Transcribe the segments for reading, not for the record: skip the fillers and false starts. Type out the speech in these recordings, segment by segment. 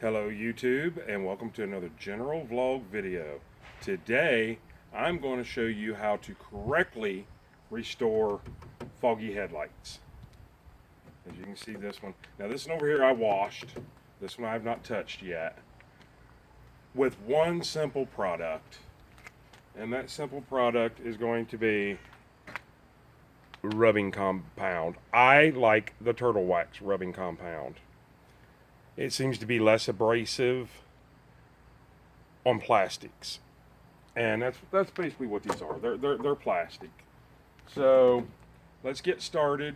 Hello YouTube, and welcome to another general vlog video. Today I'm going to show you how to correctly restore foggy headlights. As you can see, this one, now this one over here I washed, this one I have not touched yet, with one simple product, and that simple product is going to be rubbing compound. I like the Turtle Wax rubbing compound. It seems to be less abrasive on plastics, and that's basically what these are. They're plastic. So let's get started.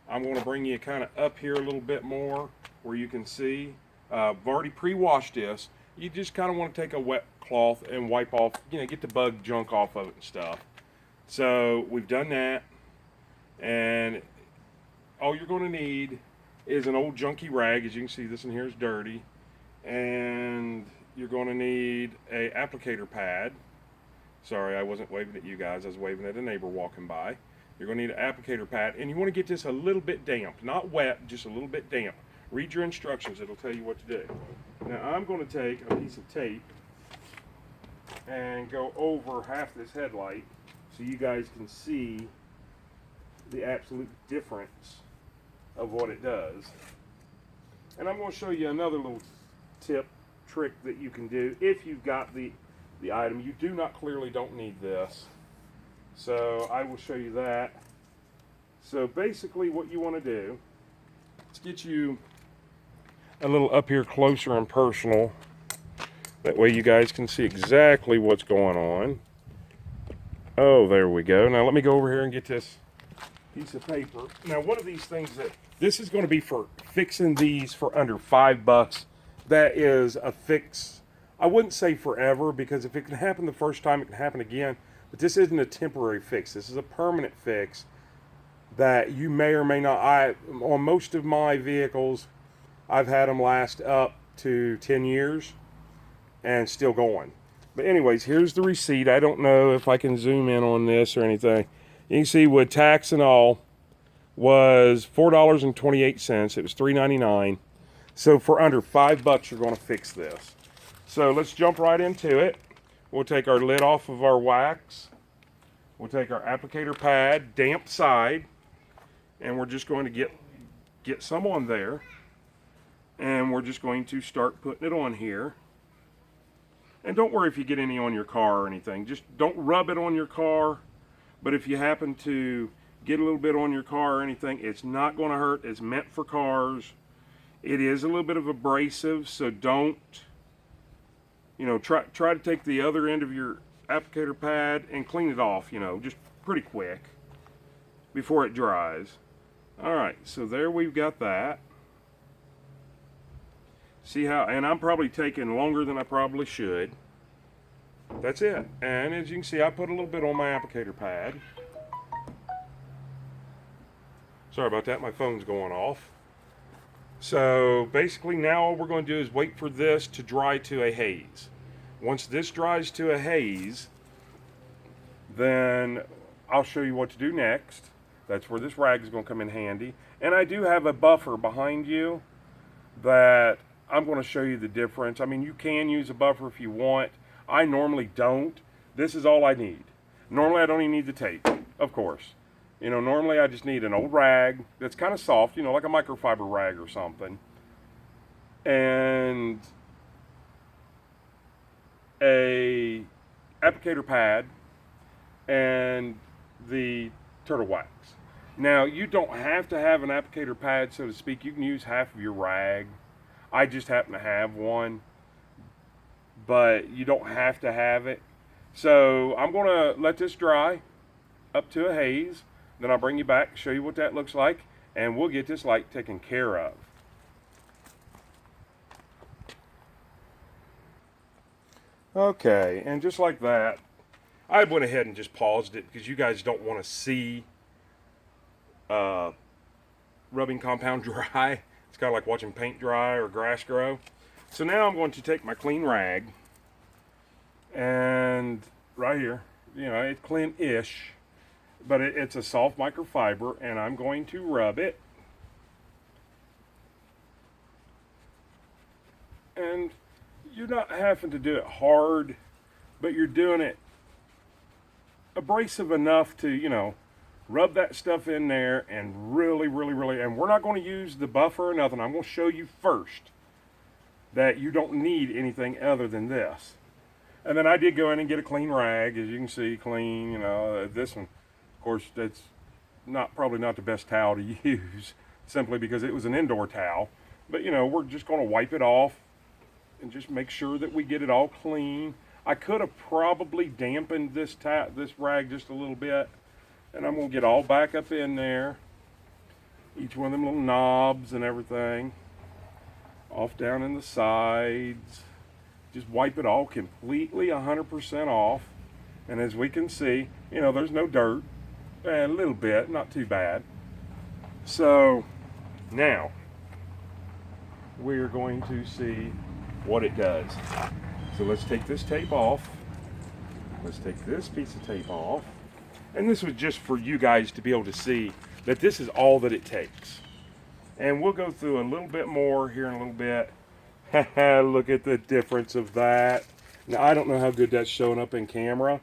I'm going to bring you kind of up here a little bit more where you can see. I've already pre-washed this. You just kind of want to take a wet cloth and wipe off, get the bug junk off of it and stuff. So we've done that, and all you're going to need is an old junky rag. As you can see, this one here is dirty, and you're going to need a applicator pad. Sorry, I wasn't waving at you guys, I was waving at a neighbor walking by. You're going to need an applicator pad, and you want to get this a little bit damp, not wet, just a little bit damp. Read your instructions, it'll tell you what to do. Now I'm going to take a piece of tape and go over half this headlight so you guys can see the absolute difference of what it does. And I'm going to show you another little trick that you can do if you've got the item. You don't need this, so I will show you that. So basically what you want to do, let's get you a little up here closer and personal, that way you guys can see exactly what's going on. Oh, there we go. Now let me go over here and get this piece of paper. Now one of these things, that this is going to be for fixing these for under $5. That is a fix. I wouldn't say forever, because if it can happen the first time, it can happen again. But this isn't a temporary fix. This is a permanent fix that you may or may not. On most of my vehicles, I've had them last up to 10 years and still going. But anyways, here's the receipt. I don't know if I can zoom in on this or anything. You can see with tax and all was $4.28. It was $3.99. So for under $5, you're going to fix this. So let's jump right into it. We'll take our lid off of our wax. We'll take our applicator pad, damp side, and we're just going to get some on there. And we're just going to start putting it on here. And don't worry if you get any on your car or anything. Just don't rub it on your car. But if you happen to get a little bit on your car or anything, it's not going to hurt. It's meant for cars. It is a little bit of abrasive, so don't, try to take the other end of your applicator pad and clean it off, just pretty quick before it dries. All right, so there we've got that. See how, and I'm probably taking longer than I probably should. That's it. And as you can see, I put a little bit on my applicator pad. Sorry about that, my phone's going off. So basically now all we're going to do is wait for this to dry to a haze. Once this dries to a haze, then I'll show you what to do next. That's where this rag is going to come in handy. And I do have a buffer behind you that I'm going to show you the difference. I mean, you can use a buffer if you want. I normally don't. This is all I need. Normally I don't even need the tape, of course. Normally I just need an old rag that's kind of soft, like a microfiber rag or something. And a applicator pad and the Turtle Wax. Now, you don't have to have an applicator pad, so to speak. You can use half of your rag. I just happen to have one, but you don't have to have it. So I'm going to let this dry up to a haze. Then I'll bring you back, show you what that looks like, and we'll get this light taken care of. Okay, and just like that, I went ahead and just paused it because you guys don't want to see rubbing compound dry. It's kind of like watching paint dry or grass grow. So now I'm going to take my clean rag, and right here, it's clean-ish, but it's a soft microfiber, and I'm going to rub it And you're not having to do it hard, but you're doing it abrasive enough to, you know, rub that stuff in there and really, really, really, and we're not going to use the buffer or nothing. I'm going to show you first that you don't need anything other than this. And then I did go in and get a clean rag, as you can see, clean, you know. This one, of course, that's probably not the best towel to use, simply because it was an indoor towel. But, you know, we're just going to wipe it off and just make sure that we get it all clean. I could have probably dampened this rag just a little bit, and I'm going to get all back up in there. Each one of them little knobs and everything. Off down in the sides. Just wipe it all completely 100% off. And as we can see, you know, there's no dirt. A little bit, not too bad. So now we're going to see what it does. So let's take this tape off. Let's take this piece of tape off. And this was just for you guys to be able to see that this is all that it takes. And we'll go through a little bit more here in a little bit. Look at the difference of that. Now, I don't know how good that's showing up in camera,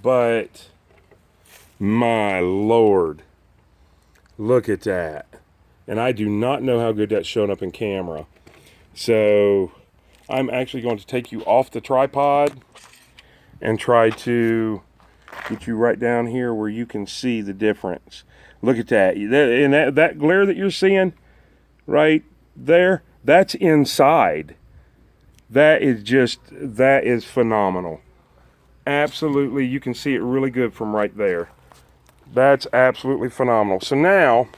but my Lord, look at that. And I do not know how good that's showing up in camera. So I'm actually going to take you off the tripod and try to get you right down here where you can see the difference. Look at that. And that glare that you're seeing right there, that's inside. That is phenomenal. Absolutely, you can see it really good from right there. That's absolutely phenomenal. So now,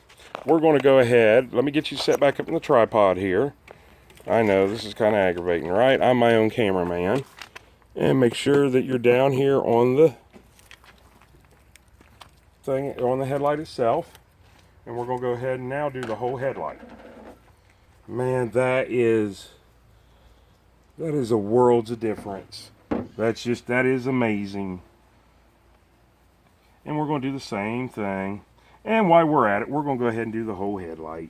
we're going to go ahead. Let me get you set back up in the tripod here. I know, this is kind of aggravating, right? I'm my own cameraman. And make sure that you're down here on the thing, on the headlight itself. And we're going to go ahead and now do the whole headlight. Man, that is a world's of difference. That is amazing. And we're going to do the same thing. And while we're at it, we're going to go ahead and do the whole headlight.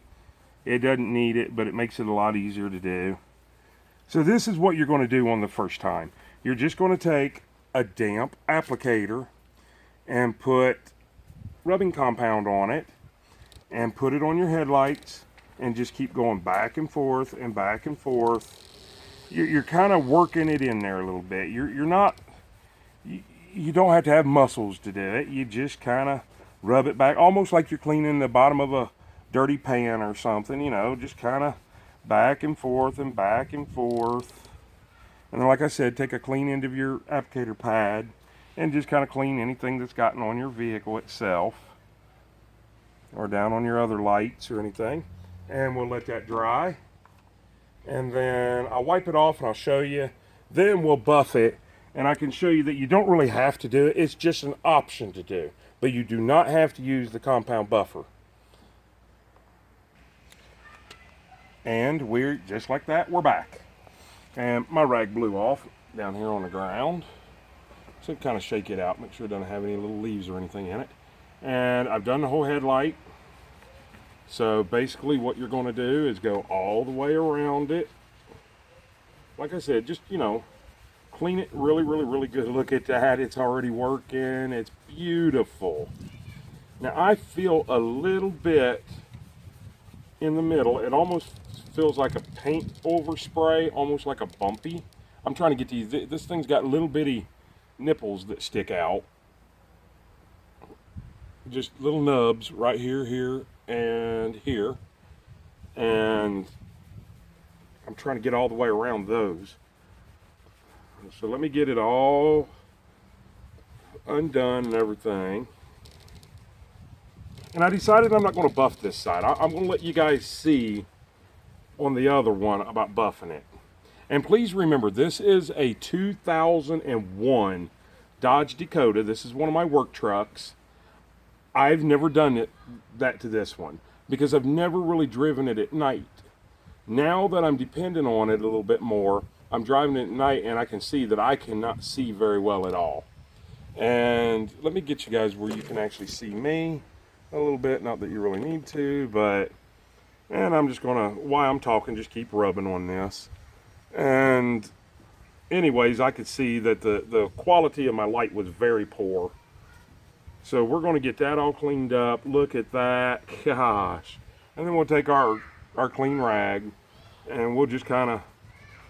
It doesn't need it, but it makes it a lot easier to do. So this is what you're going to do on the first time. You're just going to take a damp applicator and put rubbing compound on it and put it on your headlights and just keep going back and forth and back and forth. You're kind of working it in there a little bit. You don't have to have muscles to do it. You just kind of rub it back, almost like you're cleaning the bottom of a dirty pan or something, you know, just kind of back and forth and back and forth. And then, like I said, take a clean end of your applicator pad and just kind of clean anything that's gotten on your vehicle itself or down on your other lights or anything. And we'll let that dry. And then I'll wipe it off and I'll show you. Then we'll buff it. And I can show you that you don't really have to do it. It's just an option to do. But you do not have to use the compound buffer. And we're just like that, we're back. And my rag blew off down here on the ground. So kind of shake it out, make sure it doesn't have any little leaves or anything in it. And I've done the whole headlight. So basically what you're going to do is go all the way around it. Like I said, just, you know, clean it really, really, really good. Look at that, it's already working. It's beautiful. Now I feel a little bit in the middle. It almost feels like a paint overspray, almost like a bumpy. I'm trying to get these. This thing's got little bitty nipples that stick out. Just little nubs right here, here, and here. And I'm trying to get all the way around those. So let me get it all undone and everything. And I decided I'm not going to buff this side. I'm going to let you guys see on the other one about buffing it. And please remember, this is a 2001 Dodge Dakota. This is one of my work trucks. I've never done that to this one because I've never really driven it at night. Now that I'm dependent on it a little bit more, I'm driving it at night and I can see that I cannot see very well at all. And let me get you guys where you can actually see me a little bit. Not that you really need to, but, and I'm just gonna, while I'm talking, just keep rubbing on this. And anyways, I could see that the quality of my light was very poor. So we're going to get that all cleaned up. Look at that. Gosh. And then we'll take our clean rag and we'll just kind of,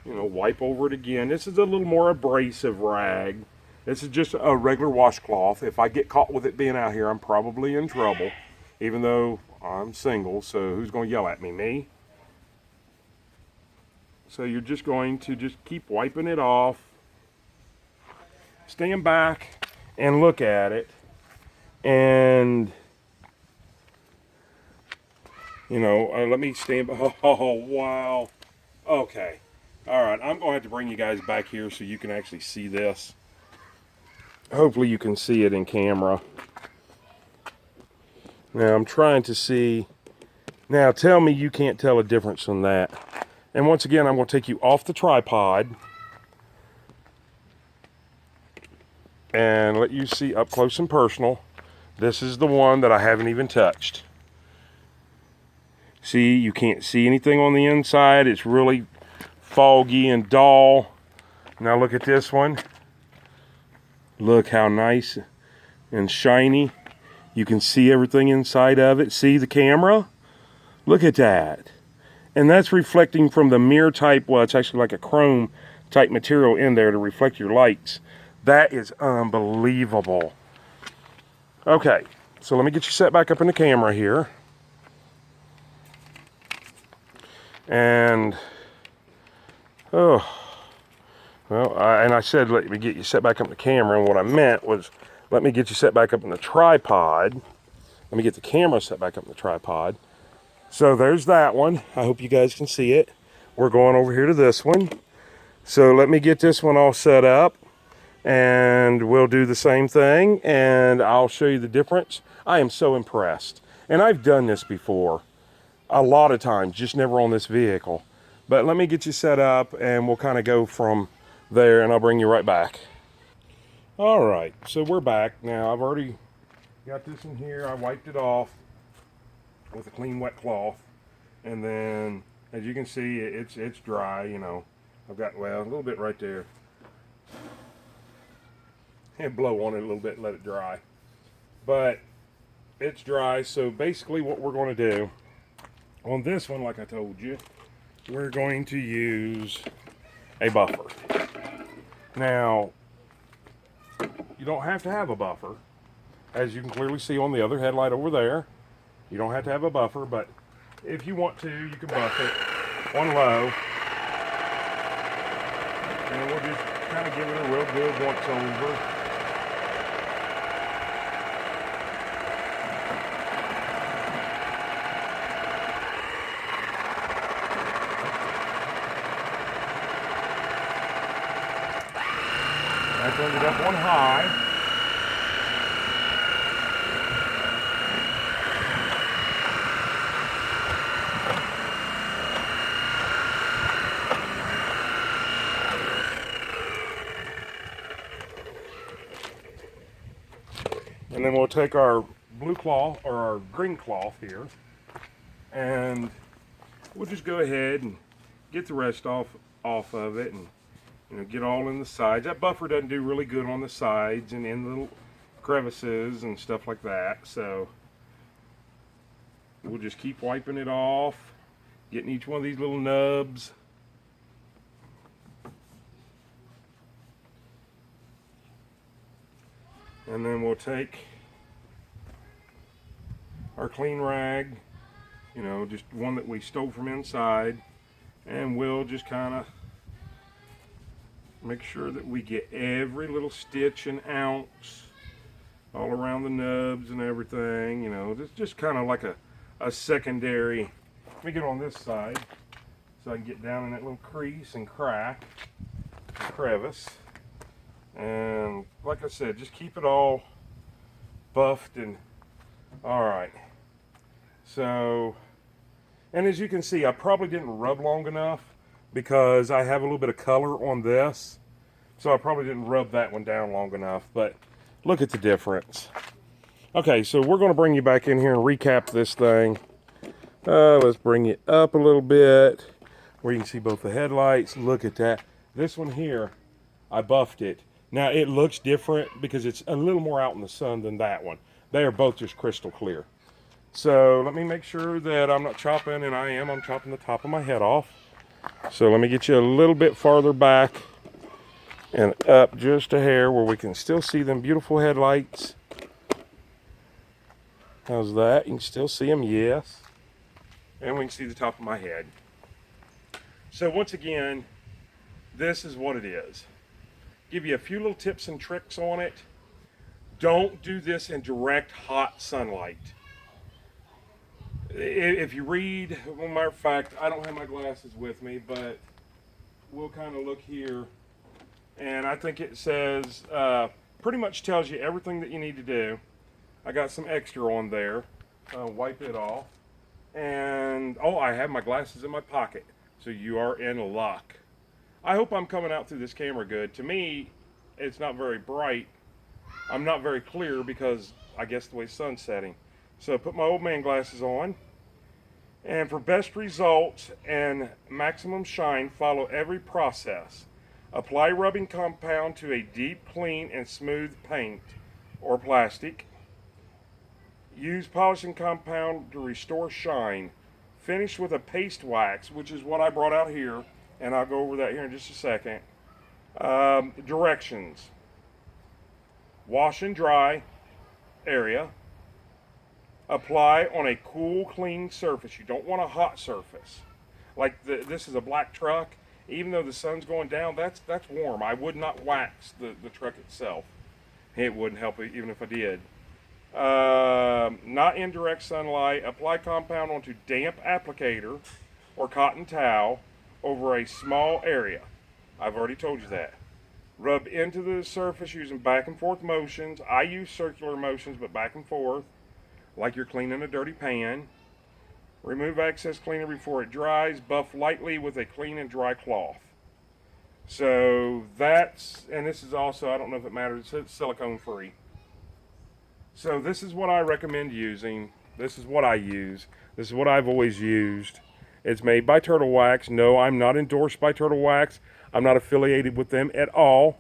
wipe over it again. This is a little more abrasive rag. This is just a regular washcloth. If I get caught with it being out here, I'm probably in trouble, even though I'm single. So who's going to yell at me? Me? So you're just going to just keep wiping it off. Stand back and look at it. And, let me stand by. Oh, wow. Okay. All right. I'm going to have to bring you guys back here so you can actually see this. Hopefully you can see it in camera. Now I'm trying to see. Now tell me you can't tell a difference from that. And once again, I'm going to take you off the tripod and let you see up close and personal. This is the one that I haven't even touched. See, you can't see anything on the inside. It's really foggy and dull. Now look at this one. Look how nice and shiny. You can see everything inside of it. See the camera? Look at that. And that's reflecting from the mirror type. Well, it's actually like a chrome type material in there to reflect your lights. That is unbelievable. Okay, so let me get you set back up in the camera here. And, and I said let me get you set back up in the camera, and what I meant was let me get you set back up in the tripod. Let me get the camera set back up in the tripod. So there's that one. I hope you guys can see it. We're going over here to this one. So let me get this one all set up and we'll do the same thing and I'll show you the difference. I am so impressed. And I've done this before a lot of times, just never on this vehicle. But let me get you set up and we'll kind of go from there and I'll bring you right back. All right, so we're back. Now I've already got this in here. I wiped it off with a clean wet cloth, and then as you can see it's dry. I've got a little bit right there, and blow on it a little bit and let it dry, but it's dry. So basically what we're going to do on this one, like I told you, we're going to use a buffer. Now you don't have to have a buffer, as you can clearly see on the other headlight over there. You don't have to have a buffer, but if you want to, you can buff it on low. And we'll just kind of give it a real good once over. I turned it up on high. And then we'll take our blue cloth or our green cloth here and we'll just go ahead and get the rest off of it and get all in the sides. That buffer doesn't do really good on the sides and in the little crevices and stuff like that. So we'll just keep wiping it off, getting each one of these little nubs. And then we'll take our clean rag, just one that we stole from inside, and we'll just kind of make sure that we get every little stitch and ounce all around the nubs and everything. It's just kind of like a secondary. Let me get on this side so I can get down in that little crease and crack, crevice. And like I said, just keep it all buffed and all right. So, and as you can see, I probably didn't rub long enough because I have a little bit of color on this. So I probably didn't rub that one down long enough, but look at the difference. Okay, so we're going to bring you back in here and recap this thing. Let's bring it up a little bit. where you can see both the headlights. Look at that. This one here, I buffed it. Now it looks different because it's a little more out in the sun than that one. They are both just crystal clear. So let me make sure that I'm not chopping, and I am. I'm chopping the top of my head off. So let me get you a little bit farther back and up just a hair where we can still see them beautiful headlights. How's that? You can still see them, yes. And we can see the top of my head. So once again, this is what it is. Give you a few little tips and tricks on it. Don't do this in direct hot sunlight. If you read, well, matter of fact, I don't have my glasses with me, but we'll kind of look here. And I think it says, pretty much tells you everything that you need to do. I got some extra on there. Wipe it off. And, oh, I have my glasses in my pocket. So you are in luck. I hope I'm coming out through this camera good. To me, it's not very bright. I'm not very clear because I guess the way the sun's setting. So put my old man glasses on. And for best results and maximum shine, follow every process. Apply rubbing compound to a deep, clean, and smooth paint or plastic. Use polishing compound to restore shine. Finish with a paste wax, which is what I brought out here, and I'll go over that here in just a second. Directions. Wash and dry area. Apply on a cool, clean surface. You don't want a hot surface. Like this is a black truck. Even though the sun's going down, that's warm. I would not wax the truck itself. It wouldn't help even if I did. Not in direct sunlight. Apply compound onto damp applicator or cotton towel over a small area. I've already told you that. Rub into the surface using back and forth motions. I use circular motions, but back and forth, like you're cleaning a dirty pan. Remove excess cleaner before it dries. Buff lightly with a clean and dry cloth. So that's, and this is also, I don't know if it matters, it's silicone free. So this is what I recommend using. This is what I use. This is what I've always used. It's made by Turtle Wax. No, I'm not endorsed by Turtle Wax. I'm not affiliated with them at all.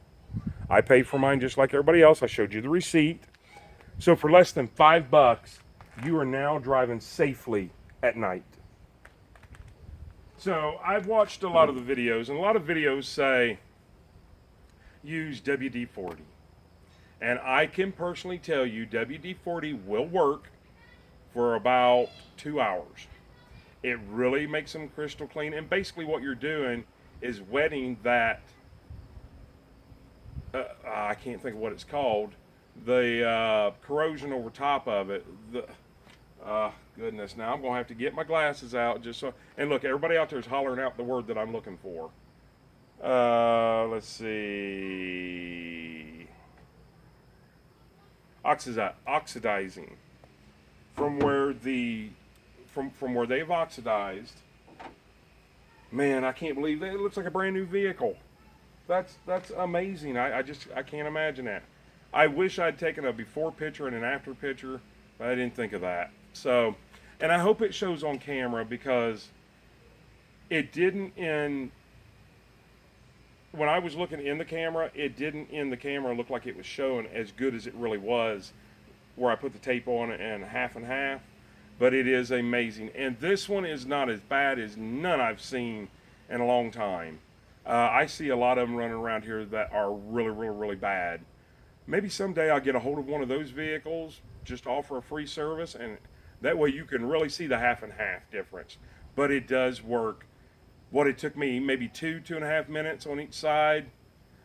I pay for mine just like everybody else. I showed you the receipt. So for less than $5, you are now driving safely at night. So I've watched a lot of the videos, and a lot of videos say use WD-40. And I can personally tell you WD-40 will work for about 2 hours. It really makes them crystal clean. And basically what you're doing is wetting that, I can't think of what it's called, the corrosion over top of it. Goodness, now I'm going to have to get my glasses out just so, and look, everybody out there is hollering out the word that I'm looking for. Let's see. Oxidizing. From where where they've oxidized, man, I can't believe that. It looks like a brand new vehicle. That's amazing. I can't imagine that. I wish I'd taken a before picture and an after picture, but I didn't think of that. So, and I hope it shows on camera because it didn't when I was looking in the camera, it didn't in the camera look like it was showing as good as it really was where I put the tape on it and half, but it is amazing. And this one is not as bad as none I've seen in a long time. I see a lot of them running around here that are really, really, really bad. Maybe someday I'll get a hold of one of those vehicles, just offer a free service, and that way you can really see the half and half difference. But it does work. What it took me, maybe 2.5 minutes on each side.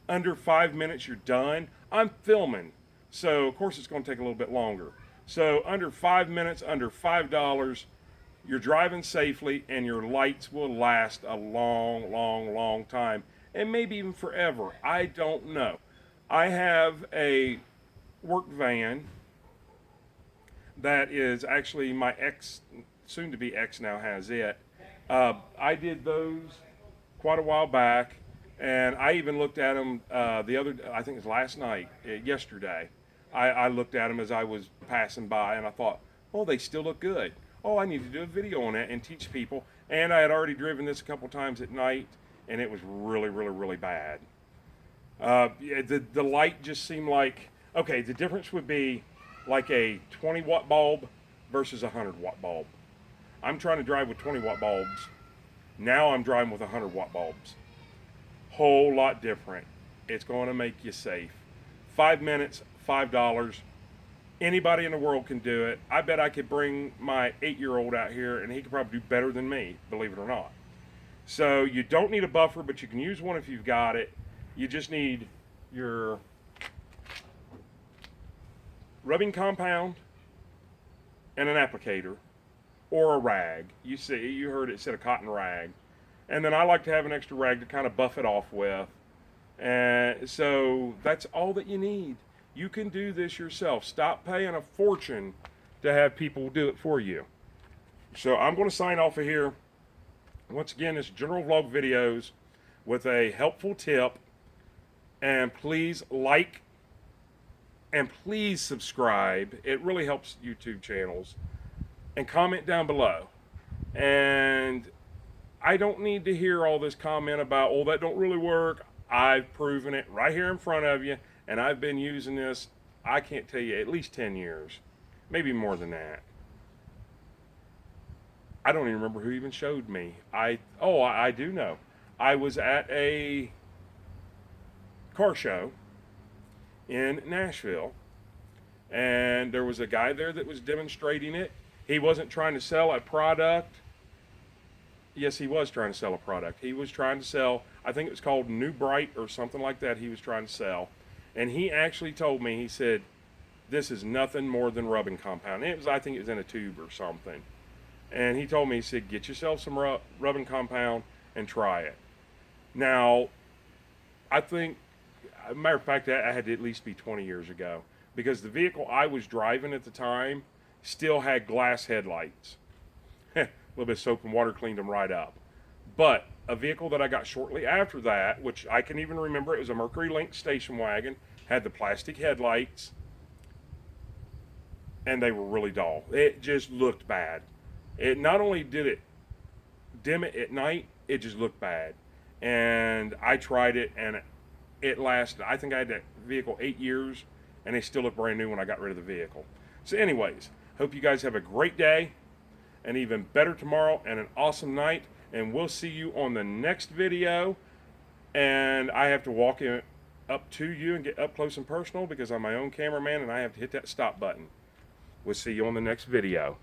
Under 5 minutes, you're done. I'm filming, so of course it's going to take a little bit longer. So under 5 minutes, under $5, you're driving safely, and your lights will last a long, long, long time, and maybe even forever. I don't know. I have a work van that is actually my ex, soon to be ex now has it. I did those quite a while back, and I even looked at them I think it was last night, yesterday. I looked at them as I was passing by, and I thought, oh, they still look good. Oh, I need to do a video on that and teach people And I had already driven this a couple times at night, and it was really, really, really bad. Yeah, the light just seemed like, okay, the difference would be like a 20-watt bulb versus a 100-watt bulb. I'm trying to drive with 20-watt bulbs. Now I'm driving with 100-watt bulbs. Whole lot different. It's going to make you safe. 5 minutes, $5. Anybody in the world can do it. I bet I could bring my 8-year-old out here and he could probably do better than me, believe it or not. So you don't need a buffer, but you can use one if you've got it. You just need your rubbing compound and an applicator or a rag. You heard it said a cotton rag. And then I like to have an extra rag to kind of buff it off with. And so that's all that you need. You can do this yourself. Stop paying a fortune to have people do it for you. So I'm going to sign off of here. Once again, it's general vlog videos with a helpful tip. And please like and please subscribe. It really helps YouTube channels. And comment down below. And I don't need to hear all this comment about, oh, that don't really work. I've proven it right here in front of you. And I've been using this, I can't tell you, at least 10 years. Maybe more than that. I don't even remember who even showed me. I do know. I was at a car show in Nashville. And there was a guy there that was demonstrating it. He wasn't trying to sell a product. Yes, he was trying to sell a product. He was trying to sell, I think it was called New Bright or something like that he was trying to sell. And he actually told me, he said, this is nothing more than rubbing compound. And I think it was in a tube or something. And he told me, he said, get yourself some rubbing compound and try it. Now, I think, as a matter of fact, that had to at least be 20 years ago. Because the vehicle I was driving at the time still had glass headlights. A little bit of soap and water cleaned them right up. But a vehicle that I got shortly after that, which I can even remember, it was a Mercury Lynx station wagon, had the plastic headlights, and they were really dull. It just looked bad. It not only did it dim it at night, it just looked bad. And I tried it, and it lasted, I think I had that vehicle 8 years, and it still looked brand new when I got rid of the vehicle. So anyways, hope you guys have a great day, an even better tomorrow, and an awesome night. And we'll see you on the next video. And I have to walk in up to you and get up close and personal because I'm my own cameraman and I have to hit that stop button. We'll see you on the next video.